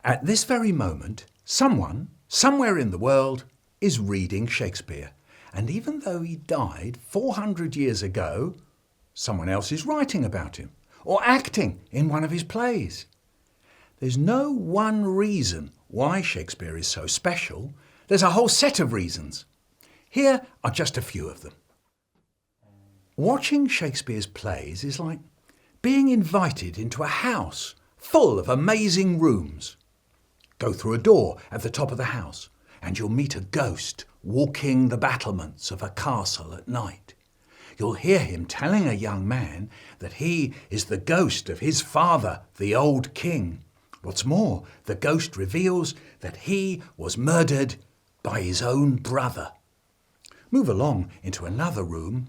At this very moment, someone, somewhere in the world, is reading Shakespeare. And even though he died 400 years ago, someone else is writing about him or acting in one of his plays. There's no one reason why Shakespeare is so special. There's a whole set of reasons. Here are just a few of them. Watching Shakespeare's plays is like being invited into a house full of amazing rooms. Go through a door at the top of the house and you'll meet a ghost walking the battlements of a castle at night. You'll hear him telling a young man that he is the ghost of his father, the old king. What's more, the ghost reveals that he was murdered by his own brother. Move along into another room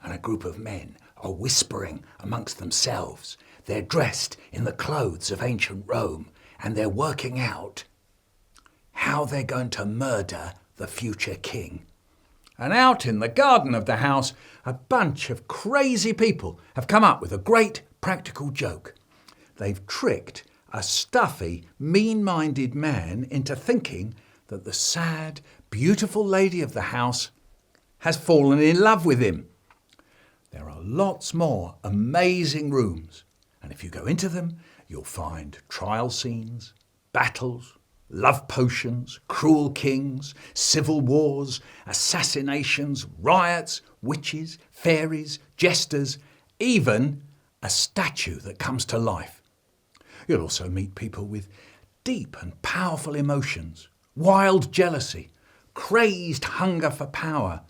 and a group of men are whispering amongst themselves. They're dressed in the clothes of ancient Rome and they're working out how they're going to murder the future king. And out in the garden of the house, a bunch of crazy people have come up with a great practical joke. They've tricked a stuffy, mean-minded man into thinking that the sad, beautiful lady of the house has fallen in love with him. There are lots more amazing rooms, and if you go into them, you'll find trial scenes, battles, love potions, cruel kings, civil wars, assassinations, riots, witches, fairies, jesters, even a statue that comes to life. You'll also meet people with deep and powerful emotions, wild jealousy, crazed hunger for power,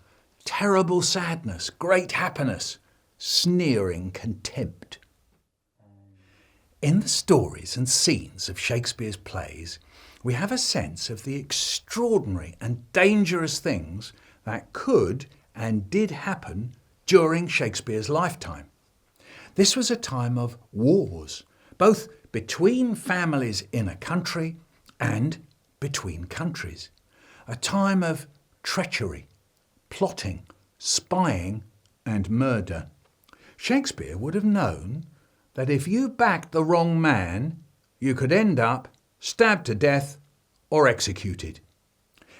terrible sadness, great happiness, sneering contempt. In the stories and scenes of Shakespeare's plays, we have a sense of the extraordinary and dangerous things that could and did happen during Shakespeare's lifetime. This was a time of wars, both between families in a country and between countries. A time of treachery, plotting, spying and murder. Shakespeare would have known that if you backed the wrong man, you could end up stabbed to death or executed.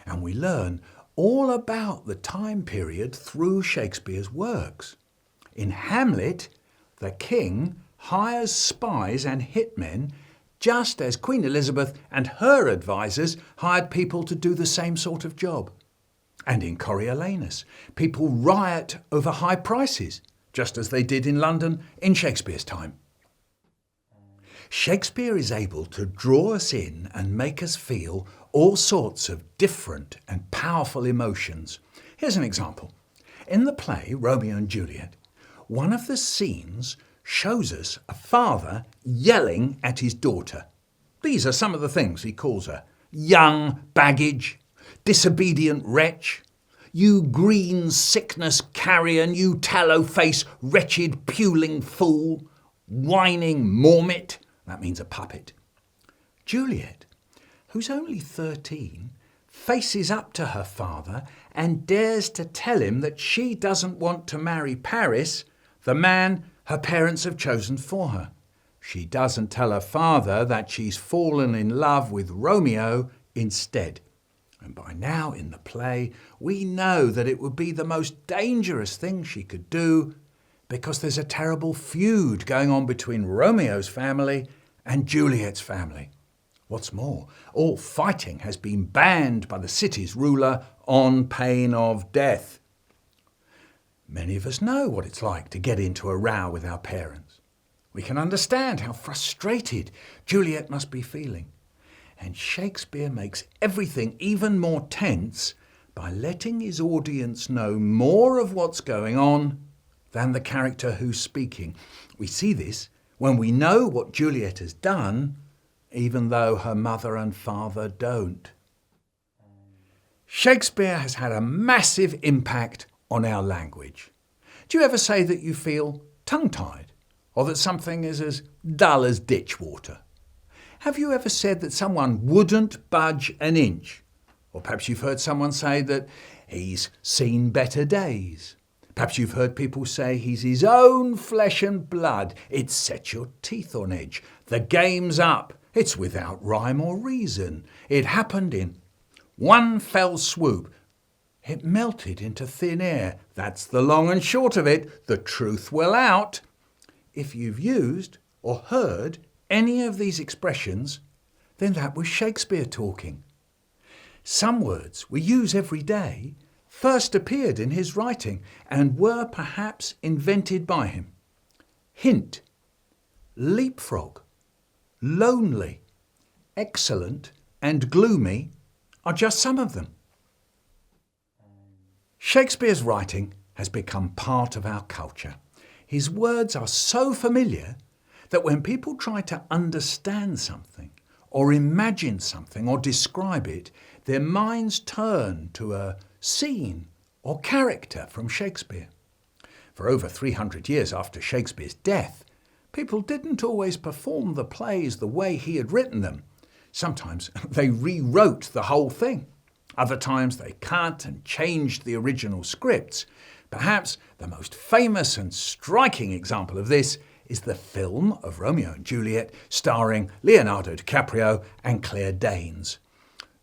And we learn all about the time period through Shakespeare's works. In Hamlet, the king hires spies and hitmen just as Queen Elizabeth and her advisors hired people to do the same sort of job. And in Coriolanus, people riot over high prices, just as they did in London in Shakespeare's time. Shakespeare is able to draw us in and make us feel all sorts of different and powerful emotions. Here's an example. In the play Romeo and Juliet, one of the scenes shows us a father yelling at his daughter. These are some of the things he calls her. Young baggage, disobedient wretch, you green sickness carrion, you tallow-face, wretched puling fool, whining marmot. That means a puppet. Juliet, who's only 13, faces up to her father and dares to tell him that she doesn't want to marry Paris, the man her parents have chosen for her. She doesn't tell her father that she's fallen in love with Romeo instead. And by now in the play, we know that it would be the most dangerous thing she could do because there's a terrible feud going on between Romeo's family and Juliet's family. What's more, all fighting has been banned by the city's ruler on pain of death. Many of us know what it's like to get into a row with our parents. We can understand how frustrated Juliet must be feeling. And Shakespeare makes everything even more tense by letting his audience know more of what's going on than the character who's speaking. We see this when we know what Juliet has done, even though her mother and father don't. Shakespeare has had a massive impact on our language. Do you ever say that you feel tongue-tied, or that something is as dull as ditch water? Have you ever said that someone wouldn't budge an inch? Or perhaps you've heard someone say that he's seen better days. Perhaps you've heard people say he's his own flesh and blood. It sets your teeth on edge. The game's up. It's without rhyme or reason. It happened in one fell swoop. It melted into thin air. That's the long and short of it. The truth will out. If you've used or heard any of these expressions, then that was Shakespeare talking. Some words we use every day first appeared in his writing and were perhaps invented by him. Hint, leapfrog, lonely, excellent and gloomy are just some of them. Shakespeare's writing has become part of our culture. His words are so familiar that when people try to understand something or imagine something or describe it, their minds turn to a scene or character from Shakespeare. For over 300 years after Shakespeare's death, people didn't always perform the plays the way he had written them. Sometimes they rewrote the whole thing. Other times they cut and changed the original scripts. Perhaps the most famous and striking example of this is the film of Romeo and Juliet starring Leonardo DiCaprio and Claire Danes.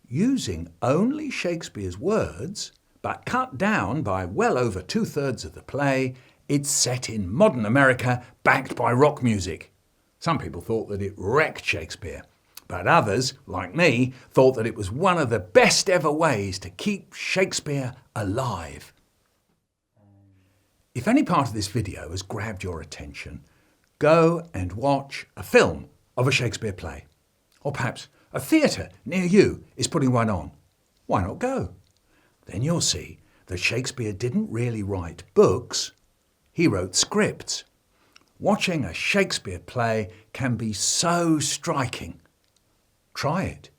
Using only Shakespeare's words, but cut down by well over 2/3 of the play, it's set in modern America, backed by rock music. Some people thought that it wrecked Shakespeare, but others, like me, thought that it was one of the best ever ways to keep Shakespeare alive. If any part of this video has grabbed your attention, go and watch a film of a Shakespeare play. Or perhaps a theatre near you is putting one on. Why not go? Then you'll see that Shakespeare didn't really write books, he wrote scripts. Watching a Shakespeare play can be so striking. Try it.